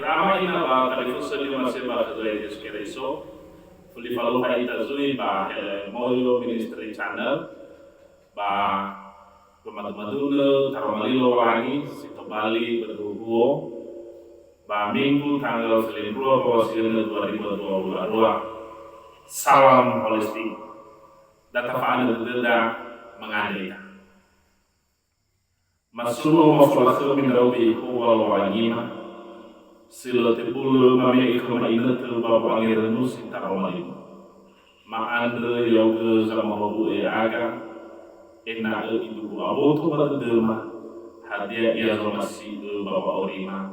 Irama ina ba tarifusa ni masih ba kazai eskereso. Fuli falu kai tazui ba moyo ministry channel ba pemadu-maduna taromalilo wangi sito Bali berhubuo ba minggu tanggal 9 November 2022 salam holistik data faana deda mengadeka masuno mafalatu min rawi huwa wangima sila tebulu mame ikoma inatu bapa angiranu sintaromalilo ma andre yoga sama hobu aga ena itu aboto pada dema hadia ia masih bapa orima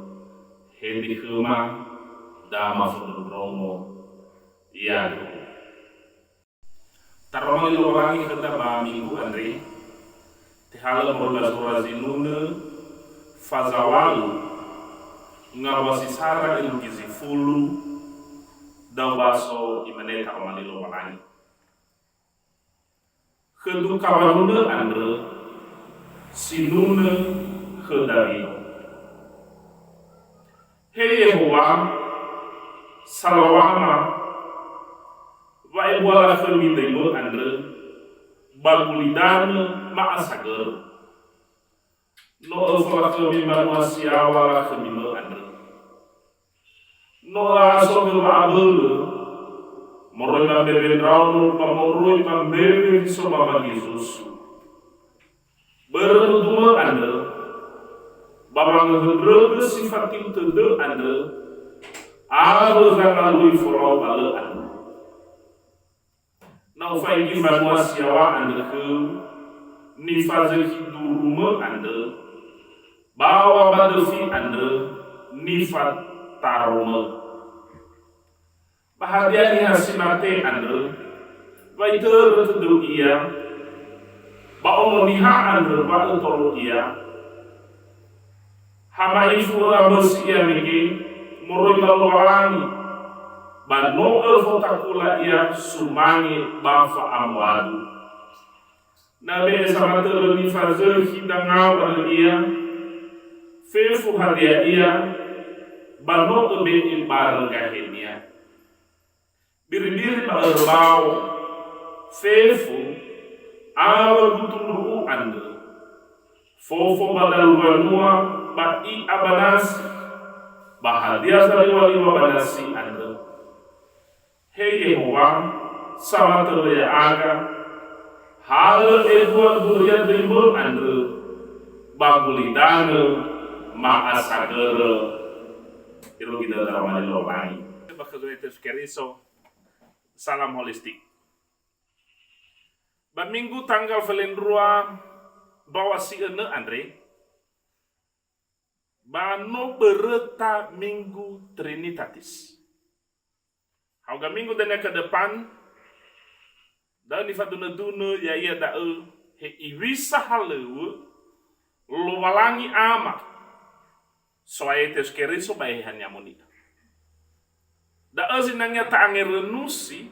hendi kema dama fundromo ia taromali lorangi kata ba minggu andre tihala morla surazinuna fazawalu ngawasi sara ilu gizi fulu dawaso imane taromali lorangi kedua kawanuna andre sinuna kedari hei Yehowa salawama wa wala khulmidaimu andre bagulidana ma'asagar no alfalatu mimman wasiya wala khulmimu andre no asobil ma'abul moroi mambebe draunu pamoroi mambebe soma bagi susu berdua anda babang hendro sifat itu de anda alu zanalui follow bala anda nau faiki manua siawa anda ke nifazil hiduruma anda bawa badelfi anda nifat taroma bahagia ni hasimate anda waiter tentu iya baono niha anda baono tolo iya hama ifu abos iya miki muroi lalualangi bano elfotakula iya sumangi bafa amwadu nabe sama telo nifazel hidang awal iya fefu hadia iya bano ebe imbarang kahenia bir-bir berbau fefu awal butuh anda fofo badal wanua ba'i abanasi bahadia dari wali wabanasi anda hei Yehowa sama terlaya aga hal edward buria drimbul anda bagulidana ma'asagara itu kita dalam lobangi bakal keriso salam holistik. Minggu tanggal Velendrua bawa si ene Andre. Bano bereta minggu Trinitatis. Hauga minggu dana ke depan dan di fatuna duna ya ia da he iwisa halu lo walangi ama. Soaye tes keriso bae hanya moni. Da azinanya ta angerenusi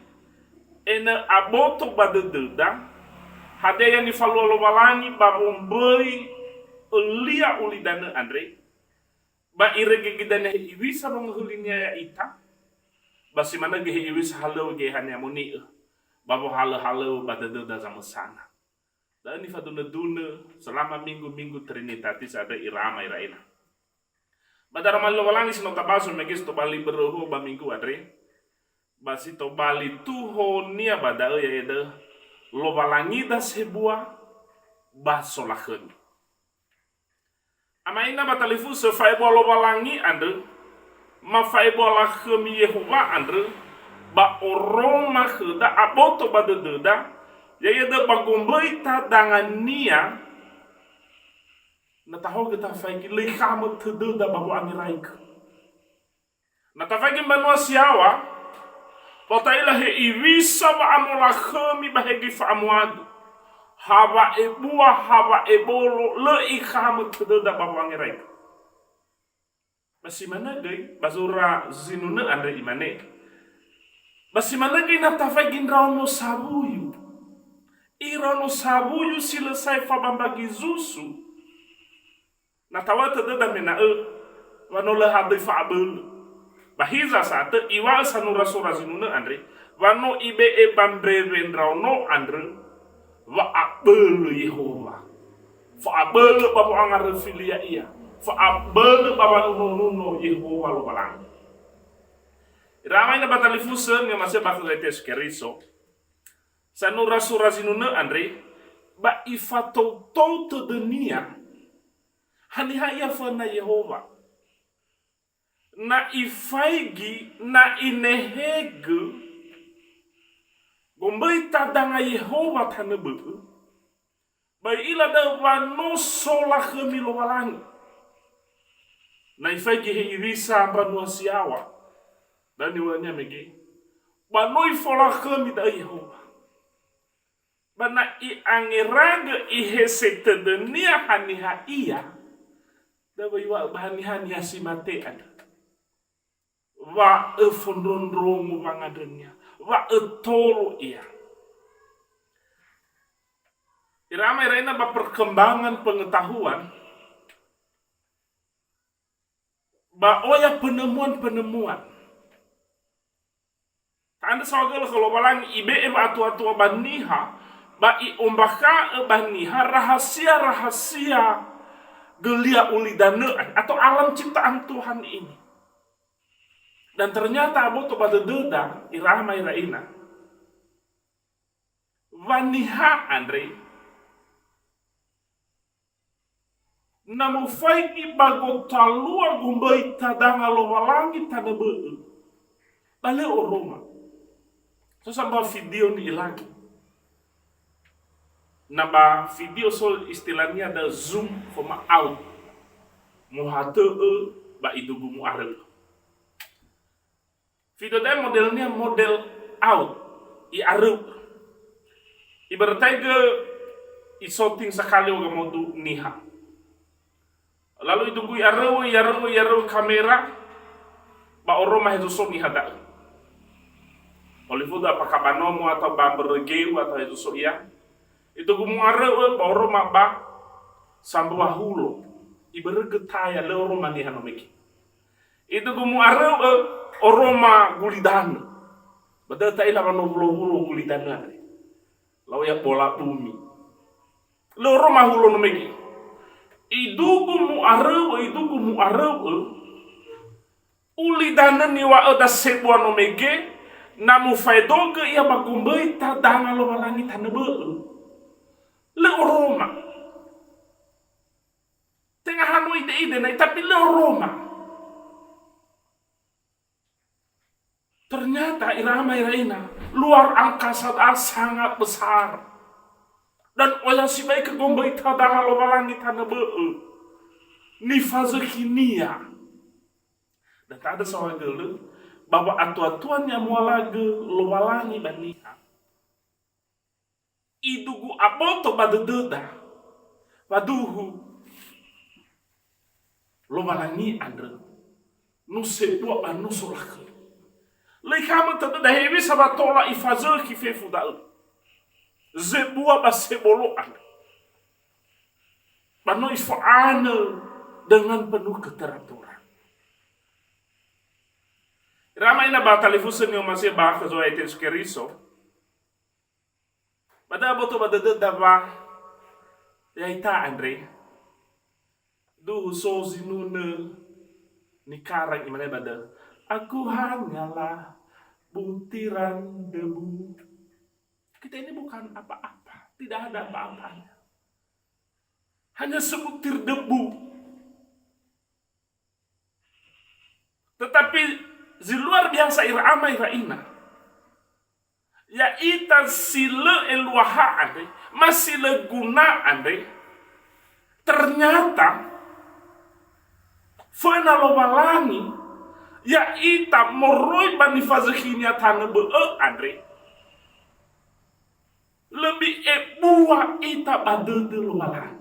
ena aboto badededa hadeya ni falolo walangi babombei ulia ulidana Andre ba irege gidana iwisa menghulinya ya ita basi mana ge iwisa halu ge hanya muni babo halu badededa sama sana dan ni faduna duna selama minggu Trinitatis ada irama iraina badar malo walangi sino tabaso megis to bali beroho ba minggu Andre basi to bali tuho nia badao ya eda lo walangi da sebuah baso lahen ama ina batalifu se faibo lo walangi ande ma faibo lahem Yehowa ande ba oroma da aboto badededa ya eda bagomboita dangan nia nataho kita faiki lekam tededa babu amiraik natafaki banua siawa Bota ila he iwisa wa amola khami bahegi fa amwadu. Hawa ebua hawa ebolo le ikhamu tededa bawangirai. Basi mana gay bazura zinuna anda imane. Basi mana gay natafagi rauno sabuyu. Irauno sabuyu selesai fa bambagi zusu. Natawa tededa mena wano le hade fa'abel bahiza sate iwa sanura surazinuna andre wano ibe e bambre vendrauno andre wa abel Yehova fa'abel babu angar filia iya fa'abel baba nuno Yehova lo balang ramai na batalifusen nga masih bakal letes keriso sanura surazinuna andre ba ifato to dunia hani haya fana Yehova na ifaigi na inehege gombai tadanga Yehova tanebe ba ila da wano sola khemilo walang na ifaigi he irisa banu siawa dan niwanya megi bano ifola khemi da Yehova bana i angeraga i hesete dunia hani iya da wa hani hani asimate ada wa fondondrongo bangadenya wa tolo iya irama iraina ba perkembangan pengetahuan ba oya penemuan tanda sawagel kalau balang ibe atu baniha ba i ombaka baniha rahasia gelia ulidanaan atau alam ciptaan Tuhan ini. Dan ternyata abo to pada deda irama iraina waniha andre namu faiki bago talua gumbai tadanga lo walangi tanabe bale oroma so samba video ni ilagi naba video so istilahnya ada zoom from out muhate ba idugu mu arel video dan modelnya model out i arel ibaratnya ke isoting sekali oga modu niha lalu idugu yareu kamera ba oroma itu so niha da Olivuda apa kabanomo atau ba bergeu atau itu so iya itu gumuareu ba oroma ba sambua hulo ibergetaya le oroma niha no meki itu gumuareu oroma gulidan badal ta ila no hulo gulidan law ya bola bumi le oroma hulo no meki idugu mu areu ulidana ni wa ada sebua no mege namu faidoga ia bagumbai tadanga lo balangi tanebe le oroma tengah hanu ide na tapi le oroma ternyata irama iraina luar angkasa sangat besar dan oleh si baik kegombai tadanga lo balangi tanebe ni fase kimia dan tak ada soal gelu bahwa atu-atuannya mualage lo balangi baniha idugu aboto badededa waduhu lo balangi andre nu sebuah anu solake lekama tada hewi sabatola ifazer ki fe fudal zebua basebolo andre bano ifaane dengan penuh keteraturan ramai na ba telefusen yang masih ba kazo ite skeriso bada boto bada dava ya ita andre du so zinune ni karang imane bada aku hanyalah butiran debu kita ini bukan apa-apa tidak ada apa-apanya hanya sebutir debu tetapi di luar biasa irama iraina ya ita sile elwaha ande masih le guna ande ternyata fena lo balangi ya ita moroi bani fazhinya tanebe andre lebih buah ita badede lo balangi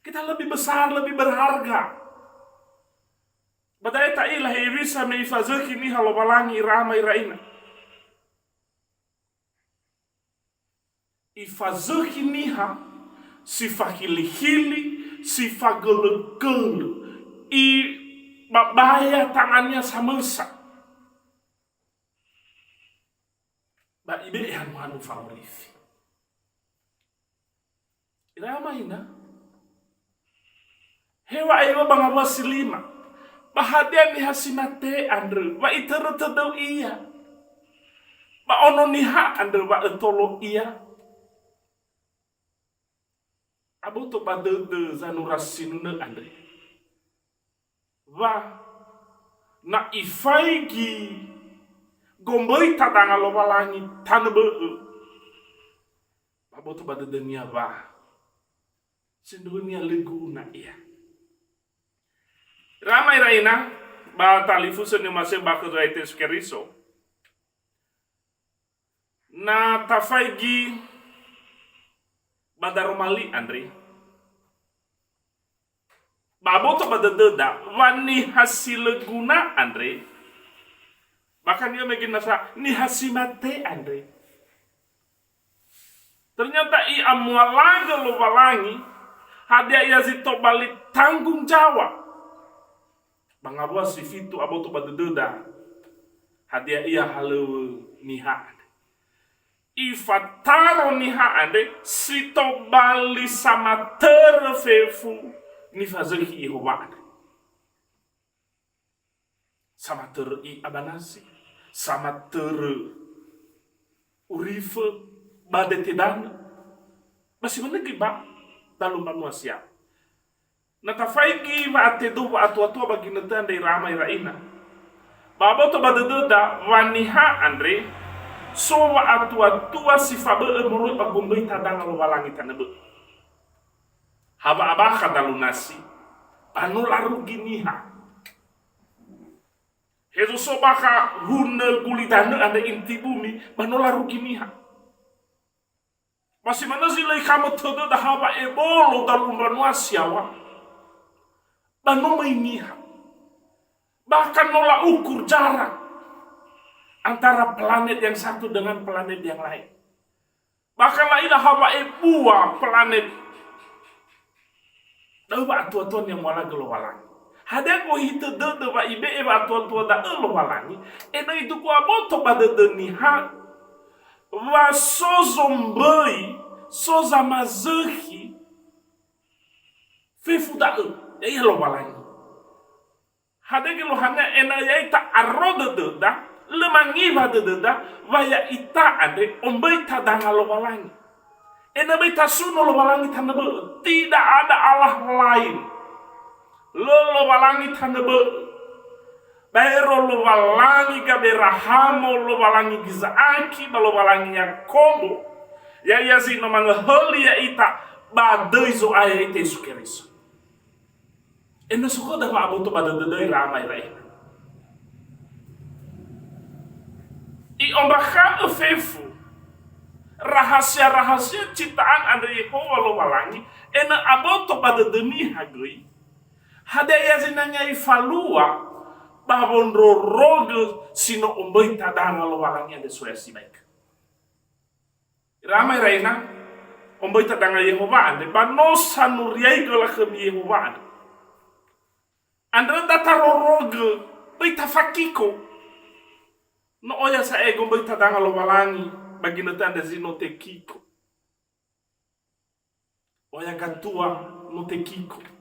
kita lebih besar lebih berharga badai ta ilah ibisa me fazhi ni halo balangi rama iraina ifazhi niha sifa hili sifa gele babaya tangannya samesa. Ba ibe hanu favorit. Irama ina. Hewa ayo bangabwa silima. Bahadia ni hasimate andre. Ba itero tedau iya. Ba ono niha andre ba etolo iya. Abu to ba de zanurasinune andre. Ba na ifaigi gomboi tadanga lobalangi tanebe. Abu to ba de dunia ba. Sendunia leguna iya. Ramai raina ba talifu seni masih bakal raite skeriso. Na tafaigi badaromali Andre. Babo to badadeda wani hasil leguna Andre. Bahkan dia bikin nasa ni hasimate Andre. Ternyata i amualaga lo balangi. Hadiah yazito balik tanggung jawab. Bangabwa si fitu aboto badededa. Hadiah iya halu niha. Ifataro niha ande sito bali sama terfefu ni fazeki Yehova. Sama ter i abanasi. Sama ter urife badetedan. Masih menegi ba dalam manusia. Natafaigi wa atedu wa atu bagi netan dari ramai raina. Babo to badededa waniha Andre. So wa atu sifabe emurut bagumbai tadang walangi tanebe. Haba abah kata lunasi. Anu laru giniha. Hezo so baka hunel gulidane anda inti bumi. Anu laru giniha. Masih mana sih lagi kamu tahu dah apa ebolo dalam manusia wa, bano mainiha, bahkan nolak ukur jarak antara planet yang satu dengan planet yang lain, bahkan lain dah apa ebua planet, dah apa atuan yang malah gelowalang, ada ko hita dah ba ibe eba atuan dah gelowalangi, itu ko aboto pada deniha. Wa sozombei sozamazaki fefudae ya lo balani hadege lo hanya ena ya ita arroda deda lemangi deda waya ita ade ombei tadanga lo balani ena beta suno lo balangi tanebe tidak ada Allah lain lo balangi tanebe Bairo lo walangi gaberahamo lo walangi gizaaki lo walangi Yakobo ya yazi no mangholi ya ita badai zo aya ite sukeriso ena suko da ba aboto badadai ramai rai i ombaka efefu rahasia ciptaan Anda Yehova lo walangi ena aboto badadani hagui hada yazi nanya ifalua babondro rogo sino omboi tadanga lo walangi ande suesi baik. Ramai raina omboi tadanga Yehova ande banosa nuriai gola kemi Yehova ande. Andra dataro rogo baita fakiko. No oya sa ego omboi tadanga lo walangi bagi netanda zino tekiko. Oya gantua no tekiko.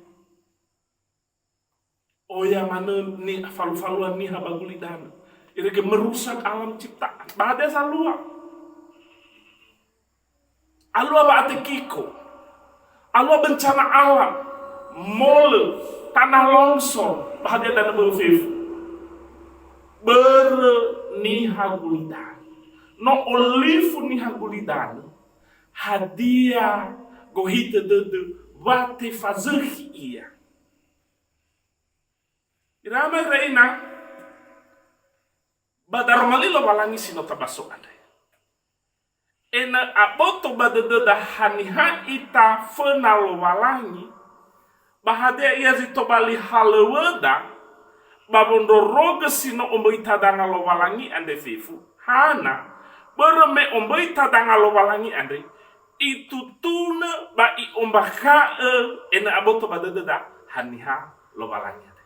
Oya mana ni falu-faluan ni habagulidan. Ireke merusak alam ciptaan. Bada salua. Alua baate kiko. Alua bencana alam. Mole. Tanah longsor. Bahagia dan berfif. Berni hagulidan. No olifu ni hagulidan. Hadiah. Gohita dede. Wate fazerhi iya. Ramai reina badarmali lo walangi sino tabaso ande. Ena aboto badededa haniha ita fena lo walangi. Bahade ia zito bali haleweda babondo roge sino ombo itadanga lo walangi ande fifu. Hana bereme ombo itadanga lo walangi ande. Itu tuna ba i ombaka ena aboto badededa haniha lo walangi ande.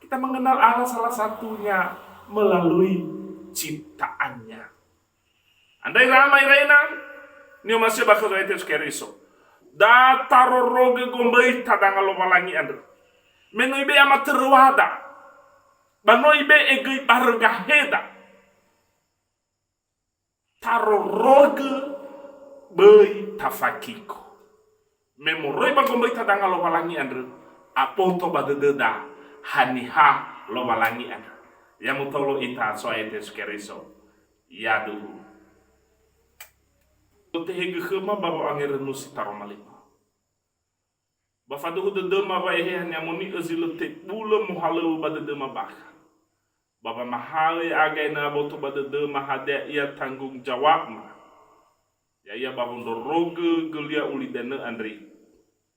Kita mengenal Allah salah satunya melalui ciptaannya. Andai ramai reina, ni masih bakal itu sekeriso. Dataro roge gombai tadang alo malangi andro. Menoi be ama terwada. Banoi be egei barga heda. Taro roge bei tafakiko. Memoroi ba gombai tadang alo malangi andro. Apoto badededa haniha lo malangi andro. Yang mutolo ita soaite sekeriso. Yaduhu. Tehege khema baba angere nusi taro malima. Bafadu de dema ba ehe hanya moni azilo te bula muhalu bade dema baka. Baba mahale agai na boto bade dema hade ia tanggung jawab ma. Ya ia babundo roge gelia uli dene andri.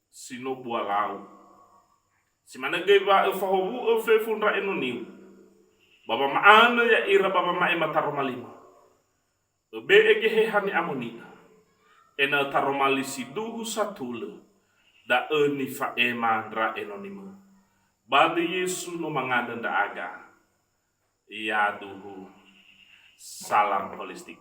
Sino bualau. Si mana geba efahobu efe funra enoniu. Baba maana ya ira baba ma ema taro malima. Ebe ege he hani amonika. Ena taromalisi duhu satule da eni fa ema dra enonima badi Yesu no mangada da aga ya duhu salam holistik.